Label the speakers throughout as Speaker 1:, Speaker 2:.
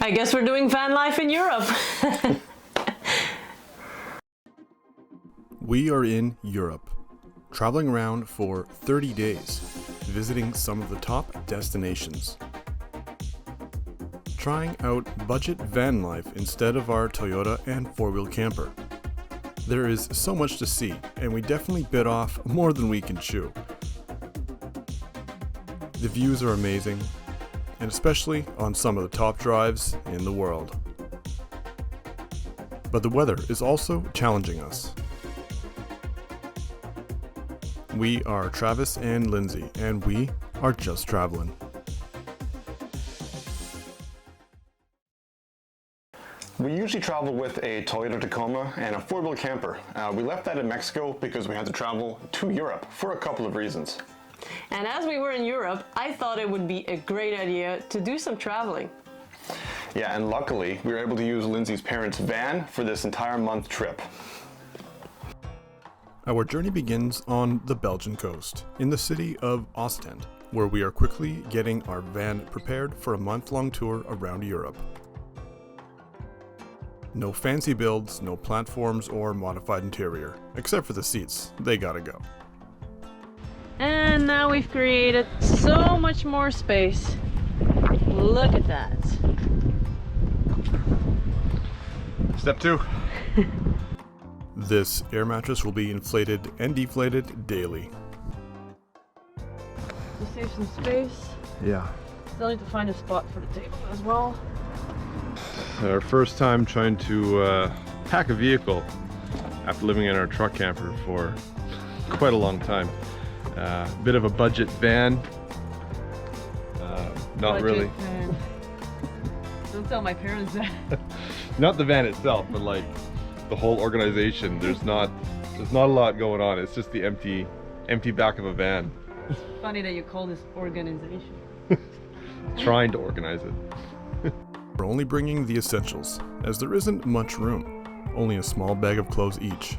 Speaker 1: I guess we're doing van life in Europe.
Speaker 2: We are in Europe, traveling around for 30 days, visiting some of the top destinations. Trying out budget van life instead of our Toyota and four-wheel camper. There is so much to see, and we definitely bit off more than we can chew. The views are amazing, and especially on some of the top drives in the world. But the weather is also challenging us. We are Travis and Lindsay, and we are just traveling.
Speaker 3: We usually travel with a Toyota Tacoma and a four-wheel camper. We left that in Mexico because we had to travel to Europe for a couple of reasons.
Speaker 1: And as we were in Europe, I thought it would be a great idea to do some traveling.
Speaker 3: Yeah, and luckily, we were able to use Lindsay's parents' van for this entire month trip.
Speaker 2: Our journey begins on the Belgian coast, in the city of Ostend, where we are quickly getting our van prepared for a month-long tour around Europe. No fancy builds, no platforms or modified interior, except for the seats. They gotta go.
Speaker 1: And now we've created so much more space. Look at that.
Speaker 3: Step 2.
Speaker 2: This air mattress will be inflated and deflated daily.
Speaker 1: To save some space.
Speaker 2: Yeah.
Speaker 1: Still need to find a spot for the table as well.
Speaker 4: Our first time trying to pack a vehicle after living in our truck camper for quite a long time. Bit of a budget van. Not
Speaker 1: Budget
Speaker 4: really.
Speaker 1: van. Don't tell my parents that.
Speaker 4: Not the van itself, but like the whole organization. There's not a lot going on. It's just the empty back of a van.
Speaker 1: Funny that you call this organization.
Speaker 4: Trying to organize it.
Speaker 2: We're only bringing the essentials, as there isn't much room, only a small bag of clothes each.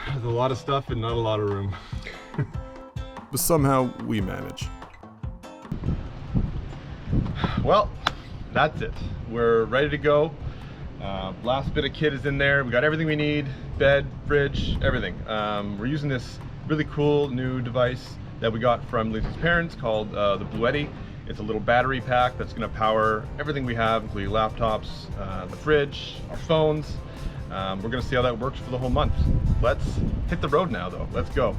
Speaker 4: There's a lot of stuff and not a lot of room.
Speaker 2: But somehow we manage.
Speaker 4: Well, that's it. We're ready to go. Last bit of kit is in there. We got everything we need, bed, fridge, everything. We're using this really cool new device that we got from Lindsay's parents called the Bluetti. It's a little battery pack that's going to power everything we have, including laptops, the fridge, our phones. We're going to see how that works for the whole month. Let's hit the road now though. Let's go.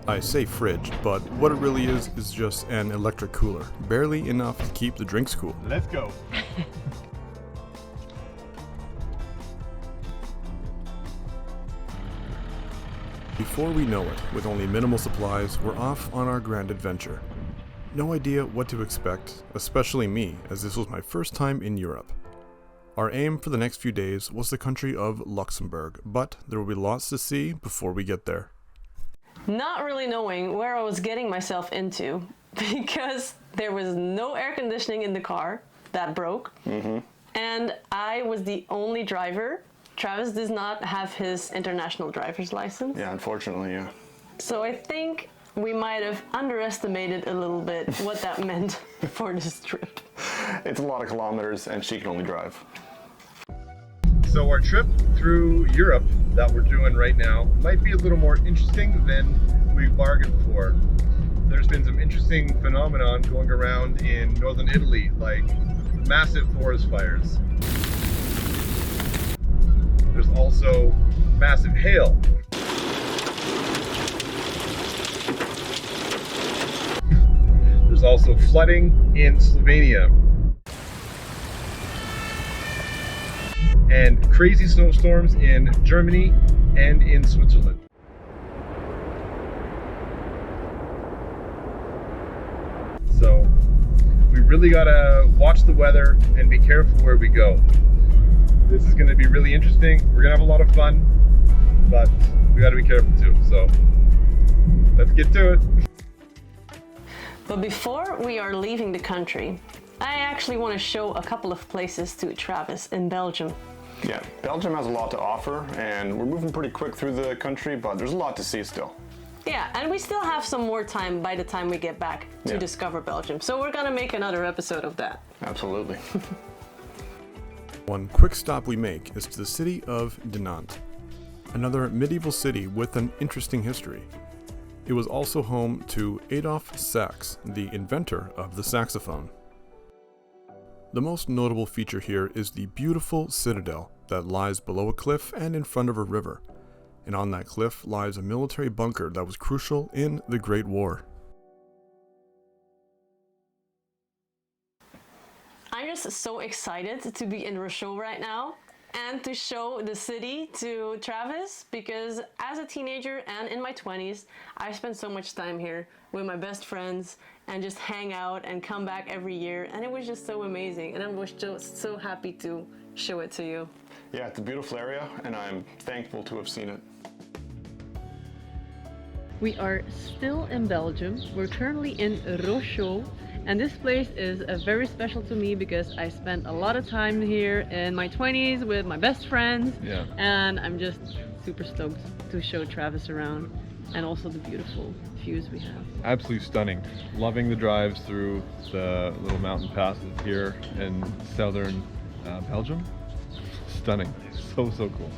Speaker 2: I say fridge, but what it really is just an electric cooler, barely enough to keep the drinks cool.
Speaker 4: Let's go.
Speaker 2: Before we know it, with only minimal supplies, we're off on our grand adventure. No idea what to expect, especially me, as this was my first time in Europe. Our aim for the next few days was the country of Luxembourg, but there will be lots to see before we get there.
Speaker 1: Not really knowing where I was getting myself into, because there was no air conditioning in the car, that broke, and I was the only driver. Travis does not have his international driver's license.
Speaker 3: Yeah, unfortunately, yeah.
Speaker 1: So I think we might have underestimated a little bit what that meant for this trip.
Speaker 3: It's a lot of kilometers and she can only drive.
Speaker 4: So our trip through Europe that we're doing right now might be a little more interesting than we bargained for. There's been some interesting phenomenon going around in northern Italy, like massive forest fires. There's also massive hail. There's also flooding in Slovenia. And crazy snowstorms in Germany and in Switzerland. So we really gotta watch the weather and be careful where we go. This is gonna be really interesting. We're gonna have a lot of fun, but we gotta be careful too. So let's get to it.
Speaker 1: But before we are leaving the country, I actually want to show a couple of places to Travis in Belgium.
Speaker 3: Yeah, Belgium has a lot to offer and we're moving pretty quick through the country, but there's a lot to see still.
Speaker 1: Yeah, and we still have some more time by the time we get back to discover Belgium. So we're gonna make another episode of that.
Speaker 3: Absolutely.
Speaker 2: One quick stop we make is to the city of Dinant, another medieval city with an interesting history. It was also home to Adolphe Sax, the inventor of the saxophone. The most notable feature here is the beautiful citadel that lies below a cliff and in front of a river. And on that cliff lies a military bunker that was crucial in the Great War.
Speaker 1: I'm just so excited to be in Rochehaut right now and to show the city to Travis, because as a teenager and in my 20s, I spent so much time here with my best friends and just hang out and come back every year, and it was just so amazing, and I was just so happy to show it to you.
Speaker 3: Yeah, it's a beautiful area, and I'm thankful to have seen it.
Speaker 1: We are still in Belgium. We're currently in Rochehaut, and this place is very special to me because I spent a lot of time here in my 20s with my best friends.
Speaker 4: Yeah.
Speaker 1: And I'm just super stoked to show Travis around, and also the beautiful views we have.
Speaker 4: Absolutely stunning. Loving the drives through the little mountain passes here in southern Belgium. Stunning. So cool.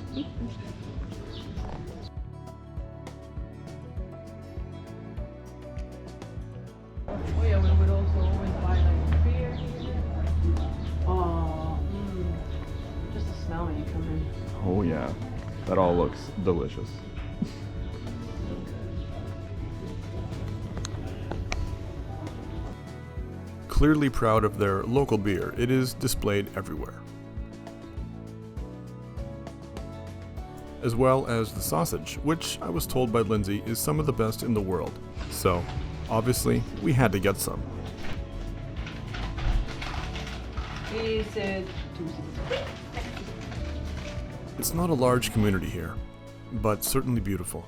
Speaker 1: Oh yeah, we would also always buy like beer here. Oh, just the smell when you come in.
Speaker 4: Oh yeah, that all looks delicious.
Speaker 2: Clearly proud of their local beer, it is displayed everywhere. As well as the sausage, which I was told by Lindsay is some of the best in the world. So, obviously, we had to get some. It's not a large community here, but certainly beautiful.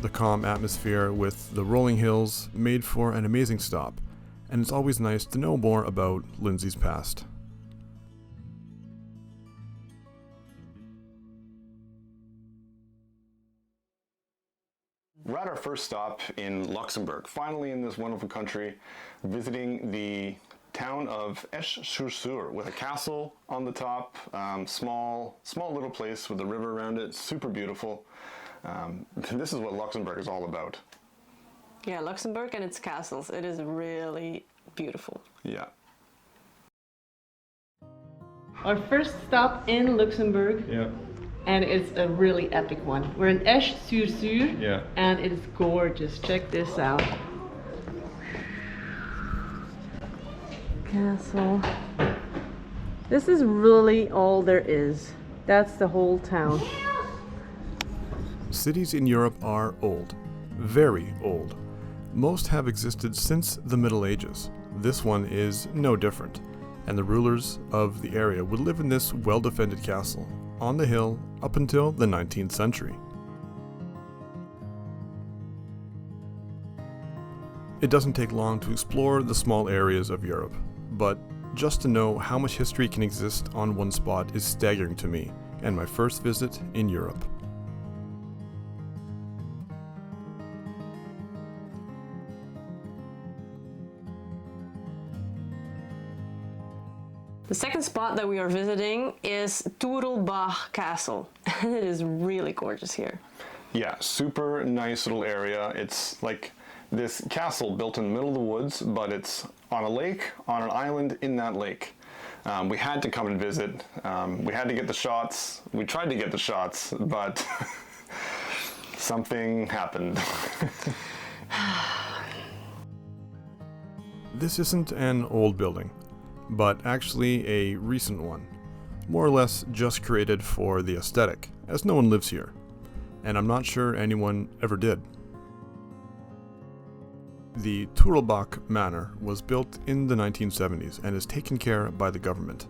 Speaker 2: The calm atmosphere with the rolling hills made for an amazing stop, and it's always nice to know more about Lindsay's past.
Speaker 3: We're at our first stop in Luxembourg, finally in this wonderful country, visiting the town of Esch-sur-Sur with a castle on the top, small little place with a river around it, super beautiful. This is what Luxembourg is all about.
Speaker 1: Yeah, Luxembourg and its castles. It is really beautiful.
Speaker 3: Yeah.
Speaker 1: Our first stop in Luxembourg.
Speaker 4: Yeah.
Speaker 1: And it's a really epic one. We're in Esch-sur-Sur.
Speaker 4: Yeah.
Speaker 1: And it's gorgeous. Check this out. Castle. This is really all there is. That's the whole town.
Speaker 2: Cities in Europe are old, very old. Most have existed since the Middle Ages. This one is no different, and the rulers of the area would live in this well-defended castle on the hill up until the 19th century. It doesn't take long to explore the small areas of Europe, but just to know how much history can exist on one spot is staggering to me, and my first visit in Europe.
Speaker 1: The second spot that we are visiting is Toerlbach Castle, and it is really gorgeous here.
Speaker 3: Yeah, super nice little area. It's like this castle built in the middle of the woods, but it's on a lake, on an island in that lake. We had to come and visit. We had to get the shots. We tried to get the shots, but something happened.
Speaker 2: This isn't an old building, but actually a recent one, more or less just created for the aesthetic, as no one lives here, and I'm not sure anyone ever did. The Toerlbach Manor was built in the 1970s and is taken care of by the government,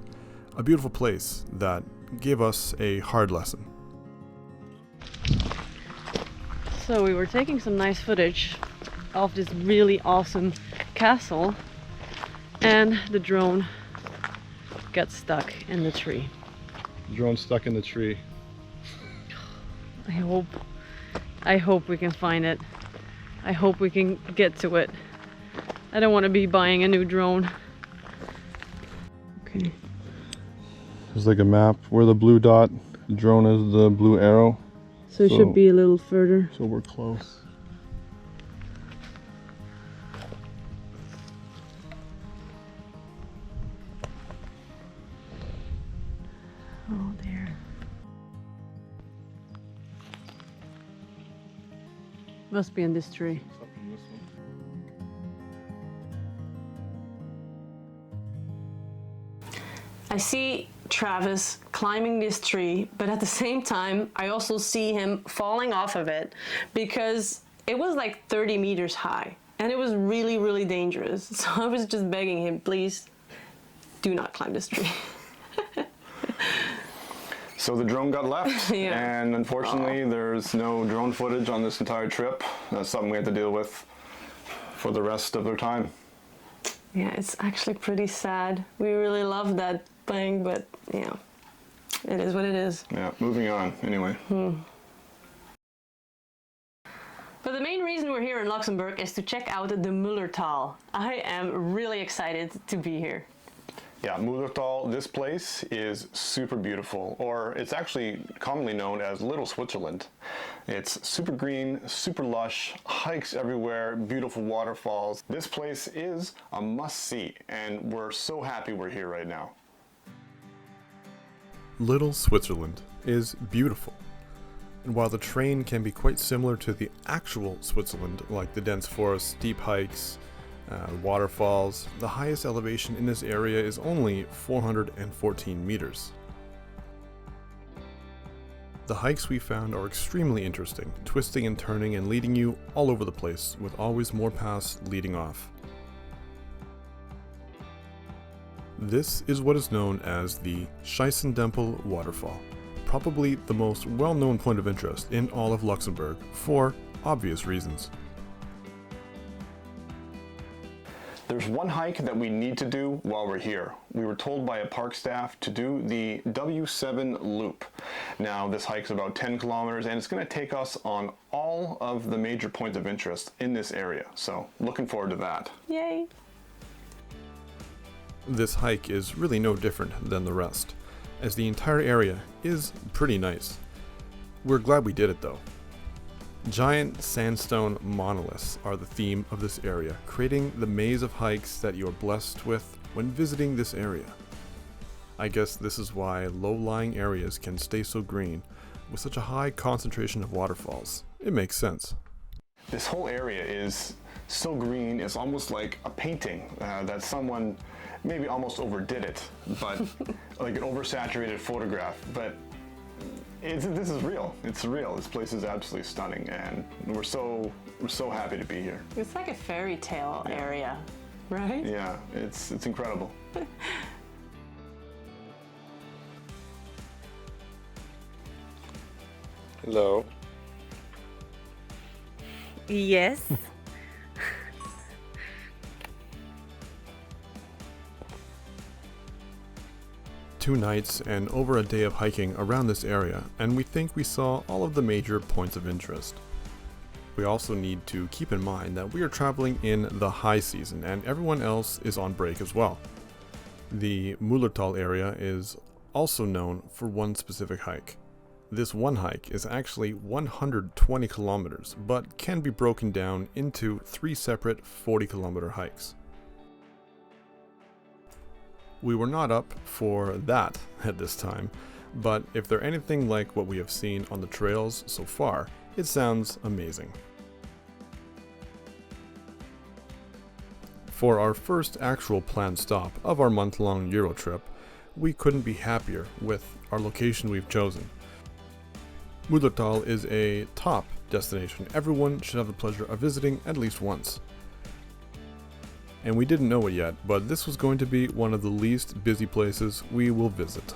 Speaker 2: a beautiful place that gave us a hard lesson.
Speaker 1: So we were taking some nice footage of this really awesome castle, and the drone got stuck in the tree.
Speaker 4: Drone stuck in the tree.
Speaker 1: I hope we can find it. I hope we can get to it. I don't want to be buying a new drone. Okay.
Speaker 2: There's like a map where the blue dot, the drone is the blue arrow.
Speaker 1: So it should be a little further.
Speaker 2: So we're close.
Speaker 1: Oh, there. Must be in this tree. I see Travis climbing this tree, but at the same time, I also see him falling off of it because it was like 30 meters high and it was really, really dangerous. So I was just begging him, please do not climb this tree.
Speaker 3: So the drone got left,
Speaker 1: Yeah.
Speaker 3: and unfortunately there's no drone footage on this entire trip. That's something we have to deal with for the rest of their time.
Speaker 1: Yeah, it's actually pretty sad. We really love that thing, but yeah, it is what it is.
Speaker 3: Yeah, moving on, anyway.
Speaker 1: But the main reason we're here in Luxembourg is to check out the Mullertal. I am really excited to be here.
Speaker 3: Yeah, Mullertal, this place is super beautiful, or it's actually commonly known as Little Switzerland. It's super green, super lush, hikes everywhere, beautiful waterfalls. This place is a must-see, and we're so happy we're here right now.
Speaker 2: Little Switzerland is beautiful. And while the terrain can be quite similar to the actual Switzerland, like the dense forest, steep hikes, waterfalls, the highest elevation in this area is only 414 meters. The hikes we found are extremely interesting, twisting and turning and leading you all over the place, with always more paths leading off. This is what is known as the Scheissendempel waterfall, probably the most well-known point of interest in all of Luxembourg for obvious reasons.
Speaker 3: There's one hike that we need to do while we're here. We were told by a park staff to do the W7 loop. Now this hike's about 10 kilometers and it's going to take us on all of the major points of interest in this area. So looking forward to that.
Speaker 1: Yay!
Speaker 2: This hike is really no different than the rest, as the entire area is pretty nice. We're glad we did it though. Giant sandstone monoliths are the theme of this area, creating the maze of hikes that you are blessed with when visiting this area. I guess this is why low-lying areas can stay so green, with such a high concentration of waterfalls. It makes sense.
Speaker 3: This whole area is so green, it's almost like a painting that someone maybe almost overdid it, but like an oversaturated photograph. But this is real. It's real. This place is absolutely stunning, and we're so happy to be here.
Speaker 1: It's like a fairy tale area, right?
Speaker 3: Yeah, it's incredible.
Speaker 5: Hello.
Speaker 6: Yes.
Speaker 2: 2 nights and over a day of hiking around this area, and we think we saw all of the major points of interest. We also need to keep in mind that we are traveling in the high season and everyone else is on break as well. The Mullertal area is also known for one specific hike. This one hike is actually 120 kilometers, but can be broken down into 3 separate 40-kilometer hikes. We were not up for that at this time, but if they're anything like what we have seen on the trails so far, it sounds amazing. For our first actual planned stop of our month-long Euro trip, we couldn't be happier with our location we've chosen. Mullertal is a top destination everyone should have the pleasure of visiting at least once. And we didn't know it yet, but this was going to be one of the least busy places we will visit.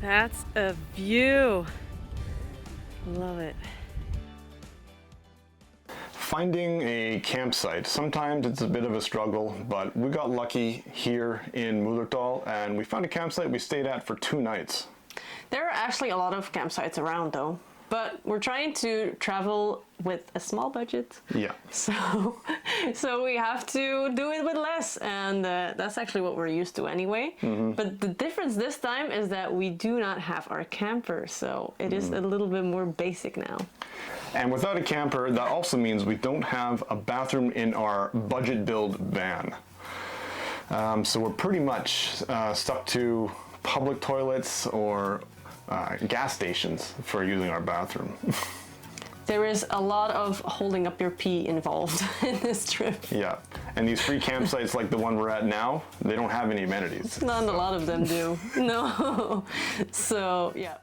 Speaker 6: That's a view. Love it.
Speaker 3: Finding a campsite, sometimes it's a bit of a struggle, but we got lucky here in Mullertal and we found a campsite we stayed at for 2 nights.
Speaker 1: There are actually a lot of campsites around though. But we're trying to travel with a small budget.
Speaker 3: Yeah.
Speaker 1: So we have to do it with less, and that's actually what we're used to anyway. But the difference this time is that we do not have our camper, so it is a little bit more basic now.
Speaker 3: And without a camper, that also means we don't have a bathroom in our budget build van. So we're pretty much stuck to public toilets or gas stations for using our bathroom.
Speaker 1: There is a lot of holding up your pee involved in this trip.
Speaker 3: Yeah, and these free campsites like the one we're at now, they don't have any amenities.
Speaker 1: Not a lot of them do. No. So, yeah.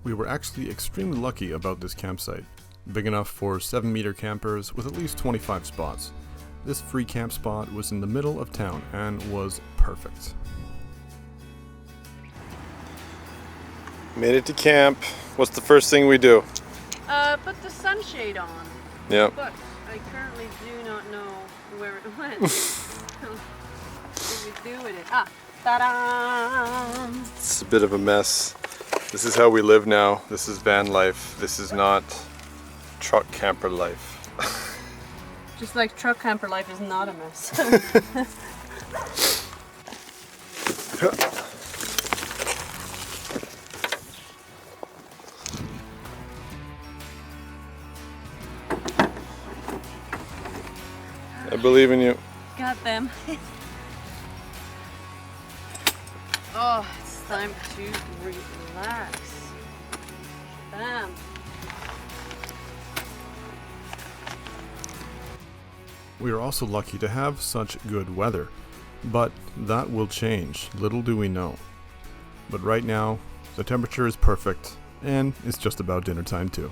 Speaker 2: We were actually extremely lucky about this campsite. Big enough for 7-meter campers with at least 25 spots. This free camp spot was in the middle of town and was perfect.
Speaker 4: Made it to camp. What's the first thing we do?
Speaker 6: Put the sunshade on.
Speaker 4: Yep.
Speaker 6: But I currently do not know where it went. What do we do with it? Ah, ta-da!
Speaker 4: It's a bit of a mess. This is how we live now. This is van life. This is not truck camper life.
Speaker 1: Just like truck camper life is not a mess.
Speaker 4: I believe in you.
Speaker 6: Got them. Oh, it's time to relax. Bam.
Speaker 2: We are also lucky to have such good weather, but that will change, little do we know. But right now, the temperature is perfect, and it's just about dinner time too.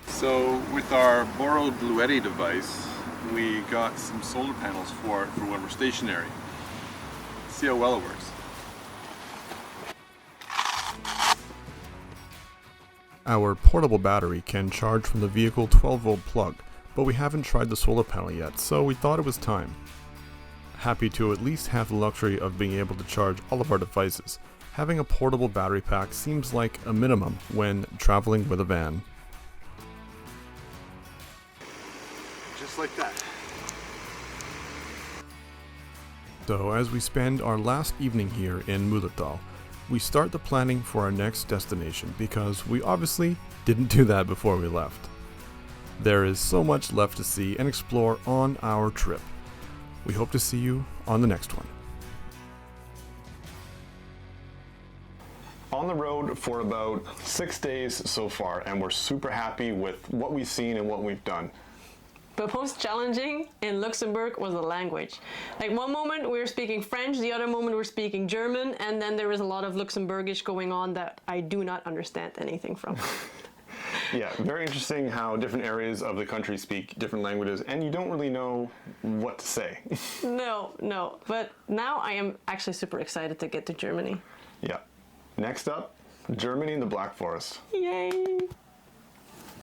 Speaker 4: So with our borrowed Bluetti device, we got some solar panels for it for when we're stationary. See how well it works.
Speaker 2: Our portable battery can charge from the vehicle 12-volt plug, but we haven't tried the solar panel yet, so we thought it was time. Happy to at least have the luxury of being able to charge all of our devices. Having a portable battery pack seems like a minimum when traveling with a van.
Speaker 4: Just like that.
Speaker 2: So as we spend our last evening here in Mullertal, we start the planning for our next destination because we obviously didn't do that before we left. There is so much left to see and explore on our trip. We hope to see you on the next one.
Speaker 3: On the road for about 6 days so far, and we're super happy with what we've seen and what we've done.
Speaker 1: But most challenging in Luxembourg was the language. Like one moment we were speaking French, the other moment we were speaking German, and then there was a lot of Luxembourgish going on that I do not understand anything from.
Speaker 3: Yeah, very interesting how different areas of the country speak different languages, and you don't really know what to say.
Speaker 1: No. But now I am actually super excited to get to Germany.
Speaker 3: Yeah. Next up, Germany and the Black Forest.
Speaker 1: Yay!